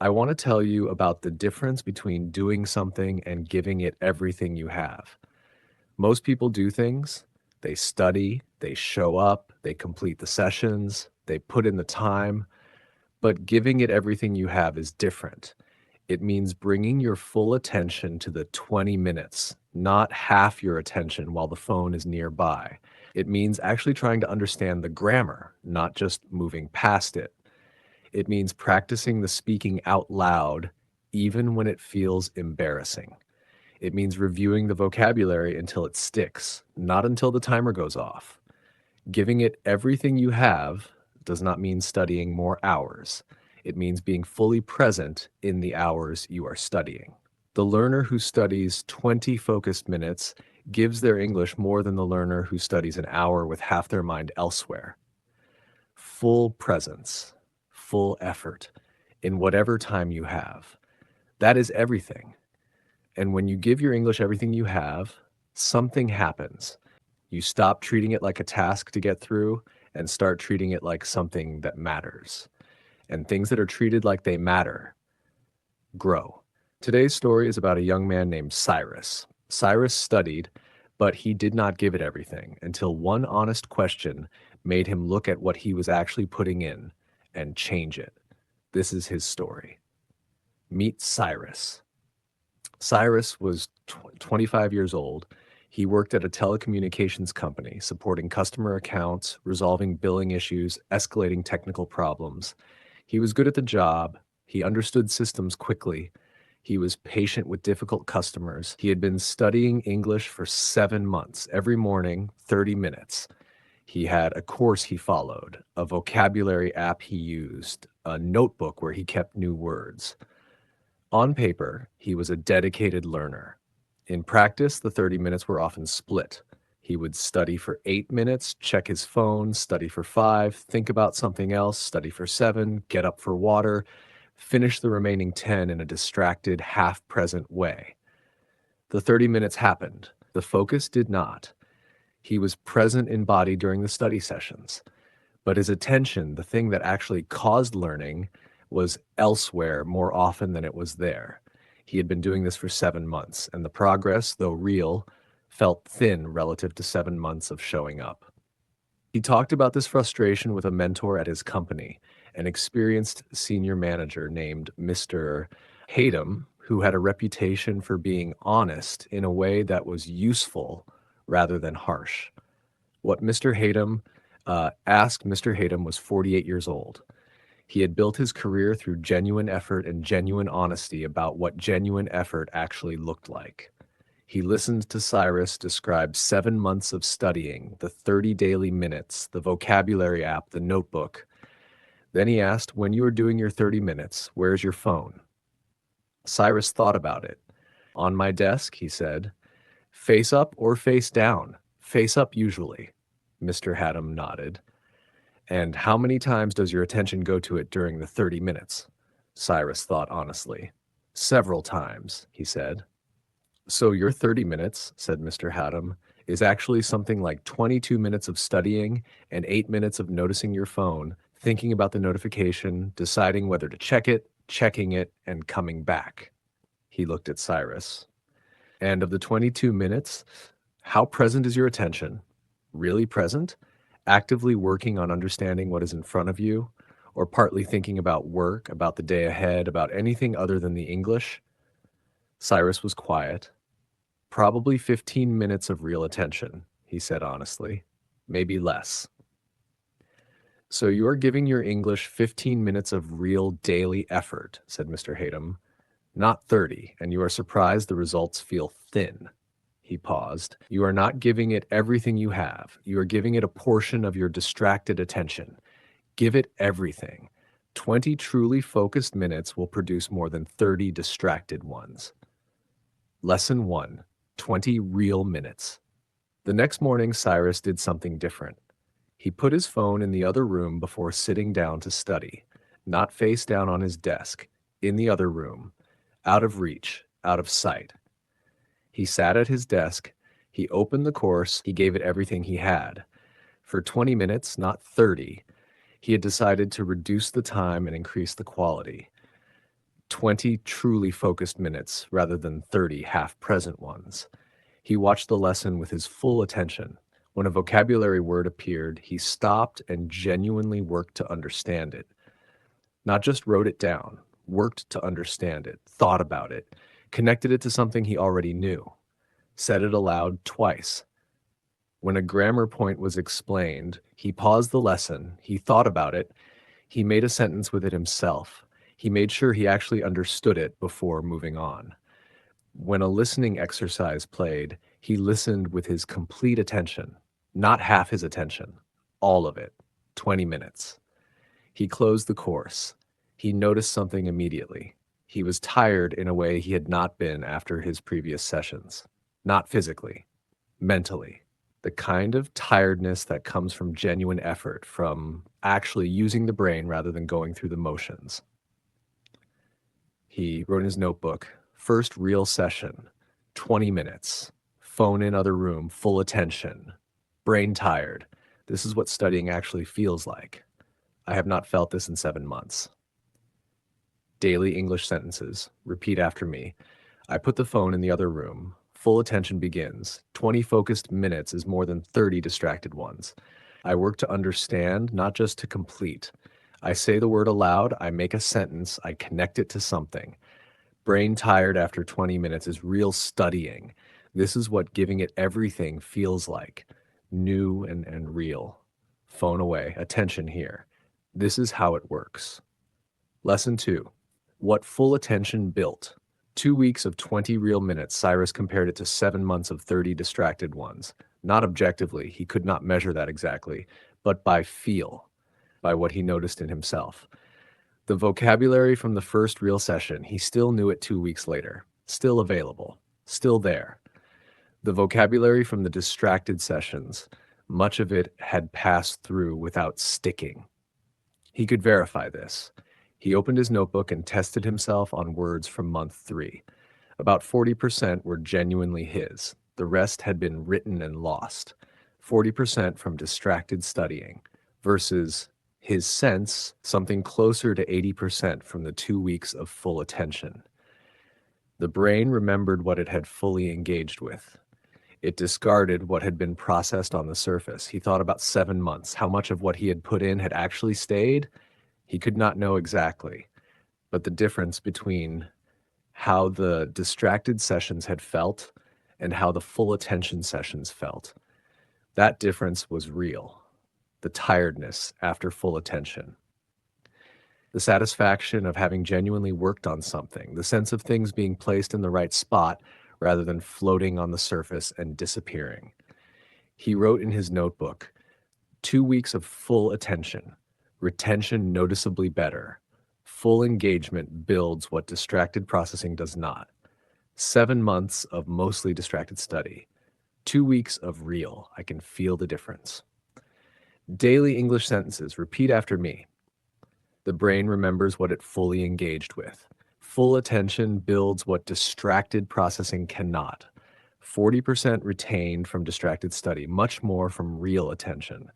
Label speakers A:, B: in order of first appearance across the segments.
A: I want to tell you about the difference between doing something and giving it everything you have. Most people do things, they study, they show up, they complete the sessions, they put in the time, but giving it everything you have is different. It means bringing your full attention to the 20 minutes, not half your attention while the phone is nearby. It means actually trying to understand the grammar, not just moving past it. It means practicing the speaking out loud, even when it feels embarrassing. It means reviewing the vocabulary until it sticks, not until the timer goes off. Giving it everything you have does not mean studying more hours. It means being fully present in the hours you are studying. The learner who studies 20 focused minutes gives their English more than the learner who studies an hour with half their mind elsewhere. Full presence, full effort in whatever time you have. That is everything. And when you give your English everything you have, something happens. You stop treating it like a task to get through and start treating it like something that matters. And things that are treated like they matter grow. Today's story is about a young man named Cyrus. Cyrus studied, but he did not give it everything until one honest question made him look at what he was actually putting in and change it. This is his story. Meet Cyrus. Cyrus was 25 years old. He worked at a telecommunications company, supporting customer accounts, resolving billing issues, escalating technical problems. He was good at the job. He understood systems quickly. He was patient with difficult customers. He had been studying English for 7 months, every morning, 30 minutes. He had a course he followed, a vocabulary app he used, a notebook where he kept new words. On paper, he was a dedicated learner. In practice, the 30 minutes were often split. He would study for 8 minutes, check his phone, study for 5, think about something else, study for 7, get up for water, finish the remaining 10 in a distracted, half-present way. The 30 minutes happened. The focus did not. He was present in body during the study sessions. But his attention, the thing that actually caused learning, was elsewhere more often than it was there. He had been doing this for 7 months, and the progress, though real, felt thin relative to 7 months of showing up. He talked about this frustration with a mentor at his company, an experienced senior manager named Mr. Hayden, who had a reputation for being honest in a way that was useful rather than harsh. What Mr. Hayden asked Mr. Hayden was 48 years old. He had built his career through genuine effort and genuine honesty about what genuine effort actually looked like. He listened to Cyrus describe 7 months of studying, the 30 daily minutes, the vocabulary app, the notebook. Then he asked, "When you are doing your 30 minutes, where's your phone?" Cyrus thought about it. "On my desk," he said. "Face up or face down?" "Face up usually." Mr. Haddam nodded. "And how many times does your attention go to it during the 30 minutes? Cyrus thought honestly. "Several times," he said. "So your 30 minutes," said Mr. Haddam, "is actually something like 22 minutes of studying and 8 minutes of noticing your phone, thinking about the notification, deciding whether to check it, checking it, and coming back." He looked at Cyrus. "And of the 22 minutes, how present is your attention? Really present? Actively working on understanding what is in front of you? Or partly thinking about work, about the day ahead, about anything other than the English?" Cyrus was quiet. "Probably 15 minutes of real attention," he said honestly. "Maybe less." "So you are giving your English 15 minutes of real daily effort," said Mr. Hayden. "Not 30, and you are surprised the results feel thin." He paused. "You are not giving it everything you have. You are giving it a portion of your distracted attention. Give it everything. 20 truly focused minutes will produce more than 30 distracted ones." Lesson 1. 20 real minutes. The next morning, Cyrus did something different. He put his phone in the other room before sitting down to study, not face down on his desk, in the other room, out of reach, out of sight. He sat at his desk, he opened the course, he gave it everything he had. For 20 minutes, not 30, he had decided to reduce the time and increase the quality. 20 truly focused minutes rather than 30 half-present ones. He watched the lesson with his full attention. When a vocabulary word appeared, he stopped and genuinely worked to understand it. Not just wrote it down, worked to understand it, thought about it, connected it to something he already knew, said it aloud twice. When a grammar point was explained, he paused the lesson, he thought about it, he made a sentence with it himself. He made sure he actually understood it before moving on. When a listening exercise played, he listened with his complete attention, not half his attention, all of it, 20 minutes. He closed the course. He noticed something immediately. He was tired in a way he had not been after his previous sessions. Not physically, mentally. The kind of tiredness that comes from genuine effort, from actually using the brain rather than going through the motions. He wrote in his notebook, first real session, 20 minutes, phone in other room, full attention, brain tired. This is what studying actually feels like. I have not felt this in 7 months. Daily English sentences. Repeat after me. I put the phone in the other room. Full attention begins. 20 focused minutes is more than 30 distracted ones. I work to understand, not just to complete. I say the word aloud, I make a sentence, I connect it to something. Brain tired after 20 minutes is real studying. This is what giving it everything feels like. New and real. Phone away. Attention here. This is how it works. Lesson 2. What full attention built. 2 weeks of 20 real minutes, Cyrus compared it to 7 months of 30 distracted ones. Not objectively, he could not measure that exactly, but by feel, by what he noticed in himself. The vocabulary from the first real session, he still knew it 2 weeks later. Still available. Still there. The vocabulary from the distracted sessions, much of it had passed through without sticking. He could verify this. He opened his notebook and tested himself on words from month 3. About 40% were genuinely his. The rest had been written and lost. 40% from distracted studying versus his sense, something closer to 80% from the 2 weeks of full attention. The brain remembered what it had fully engaged with. It discarded what had been processed on the surface. He thought about 7 months. How much of what he had put in had actually stayed? He could not know exactly, but the difference between how the distracted sessions had felt and how the full attention sessions felt, that difference was real. The tiredness after full attention. The satisfaction of having genuinely worked on something, the sense of things being placed in the right spot rather than floating on the surface and disappearing. He wrote in his notebook, 2 weeks of full attention, retention noticeably better. Full engagement builds what distracted processing does not. 7 months of mostly distracted study. 2 weeks of real. I can feel the difference. Daily English sentences. Repeat after me. The brain remembers what it fully engaged with. Full attention builds what distracted processing cannot. 40% retained from distracted study, much more from real attention.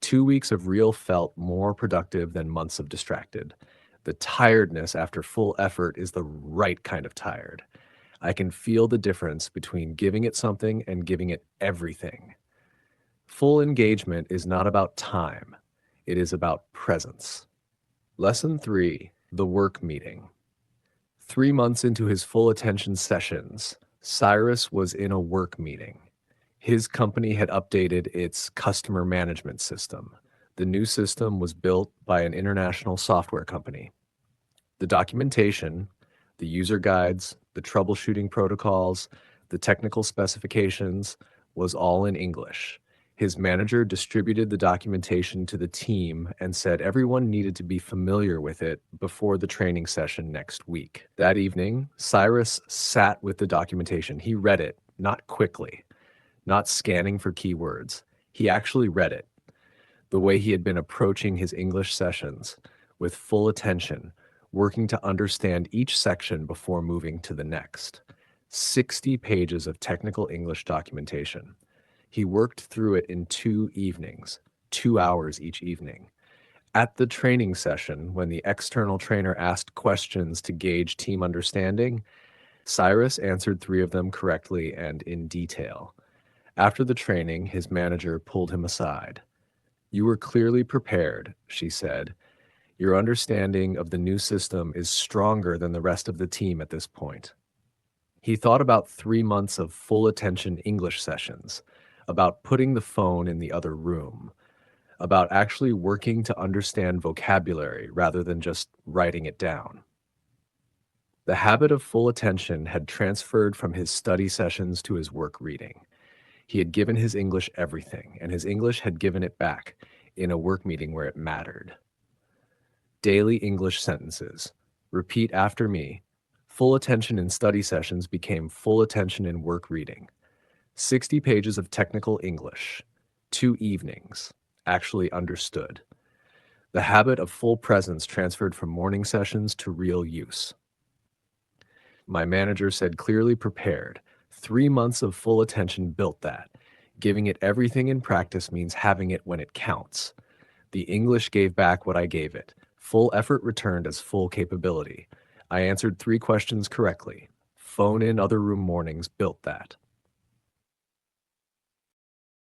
A: 2 weeks of real felt more productive than months of distracted. The tiredness after full effort is the right kind of tired. I can feel the difference between giving it something and giving it everything. Full engagement is not about time. It is about presence. Lesson 3, the work meeting. 3 months into his full attention sessions, Cyrus was in a work meeting. His company had updated its customer management system. The new system was built by an international software company. The documentation, the user guides, the troubleshooting protocols, the technical specifications was all in English. His manager distributed the documentation to the team and said everyone needed to be familiar with it before the training session next week. That evening, Cyrus sat with the documentation. He read it, not quickly, not scanning for keywords. He actually read it, the way he had been approaching his English sessions, with full attention, working to understand each section before moving to the next. 60 pages of technical English documentation. He worked through it in 2 evenings, 2 hours each evening. At the training session, when the external trainer asked questions to gauge team understanding, Cyrus answered three of them correctly and in detail. After the training, his manager pulled him aside. "You were clearly prepared," she said. "Your understanding of the new system is stronger than the rest of the team at this point." He thought about 3 months of full attention English sessions, about putting the phone in the other room, about actually working to understand vocabulary rather than just writing it down. The habit of full attention had transferred from his study sessions to his work reading. He had given his English everything, and his English had given it back in a work meeting where it mattered. Daily English sentences. Repeat after me. Full attention in study sessions became full attention in work reading. 60 pages of technical English. 2 evenings. Actually understood. The habit of full presence transferred from morning sessions to real use. My manager said clearly prepared. 3 months of full attention built that. Giving it everything in practice means having it when it counts. The English gave back what I gave it. Full effort returned as full capability. I answered 3 questions correctly. Phone in other room mornings built that.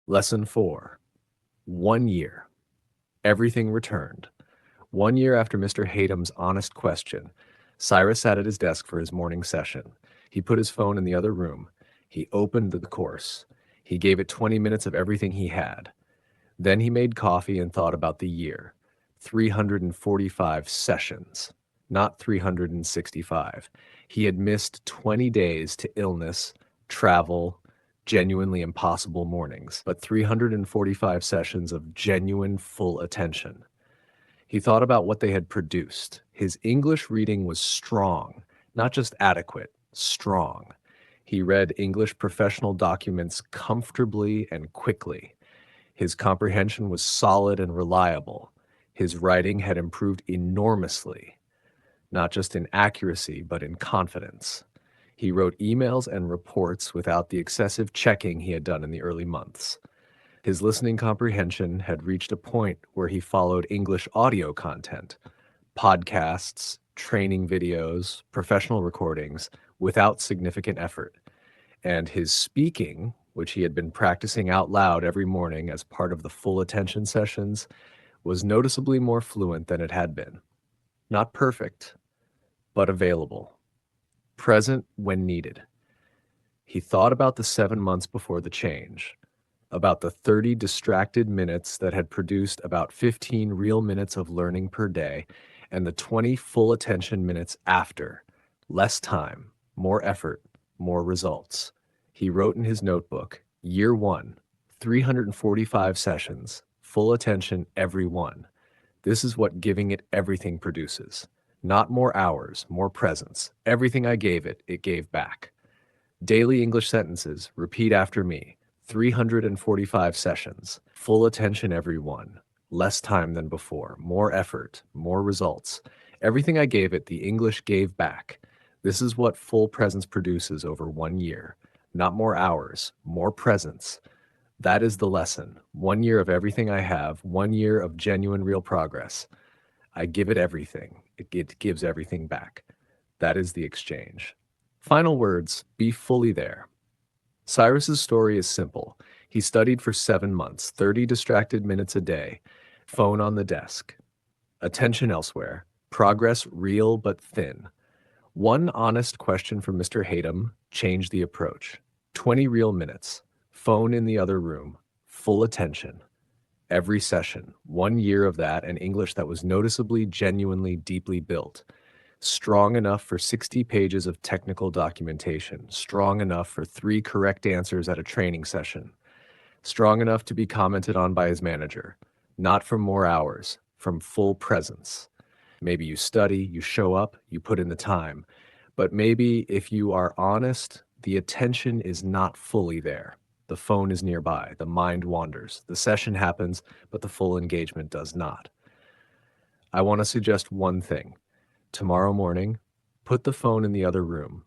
A: Lesson 4. 1 year. Everything returned. 1 year after Mr. Hatem's honest question, Cyrus sat at his desk for his morning session. He put his phone in the other room. He opened the course. He gave it 20 minutes of everything he had. Then he made coffee and thought about the year. 345 sessions, not 365. He had missed 20 days to illness, travel, genuinely impossible mornings, but 345 sessions of genuine full attention. He thought about what they had produced. His English reading was strong, not just adequate, strong. He read English professional documents comfortably and quickly. His comprehension was solid and reliable. His writing had improved enormously, not just in accuracy, but in confidence. He wrote emails and reports without the excessive checking he had done in the early months. His listening comprehension had reached a point where he followed English audio content, podcasts, training videos, professional recordings, without significant effort. And his speaking, which he had been practicing out loud every morning as part of the full attention sessions, was noticeably more fluent than it had been. Not perfect, but available. Present when needed. He thought about the 7 months before the change, about the 30 distracted minutes that had produced about 15 real minutes of learning per day, and the 20 full attention minutes after. Less time, more effort, more results. He wrote in his notebook, Year 1, 345 sessions, full attention every one. This is what giving it everything produces. Not more hours, more presence. Everything I gave it, it gave back. Daily English sentences, repeat after me. 345 sessions, full attention every one. Less time than before, more effort, more results. Everything I gave it, the English gave back. This is what full presence produces over 1 year. Not more hours, more presence. That is the lesson. 1 year of everything I have, 1 year of genuine real progress. I give it everything. It gives everything back. That is the exchange. Final words, be fully there. Cyrus's story is simple. He studied for 7 months, 30 distracted minutes a day, phone on the desk, attention elsewhere, progress real but thin. One honest question from Mr. Hatem changed the approach. 20 real minutes, phone in the other room, full attention. Every session, 1 year of that, and English that was noticeably, genuinely, deeply built. Strong enough for 60 pages of technical documentation, strong enough for 3 correct answers at a training session, strong enough to be commented on by his manager, not from more hours, from full presence. Maybe you study, you show up, you put in the time, but maybe if you are honest, the attention is not fully there. The phone is nearby, the mind wanders, the session happens, but the full engagement does not. I want to suggest one thing. Tomorrow morning, put the phone in the other room,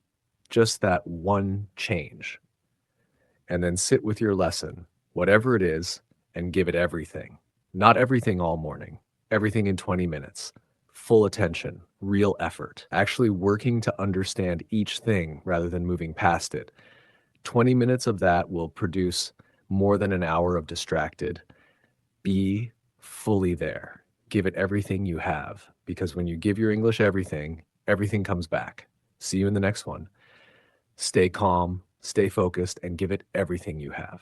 A: just that one change, and then sit with your lesson, whatever it is, and give it everything. Not everything all morning, everything in 20 minutes. Full attention, real effort, actually working to understand each thing rather than moving past it. 20 minutes of that will produce more than an hour of distracted. Be fully there. Give it everything you have, because when you give your English everything, everything comes back. See you in the next one. Stay calm, stay focused, and give it everything you have.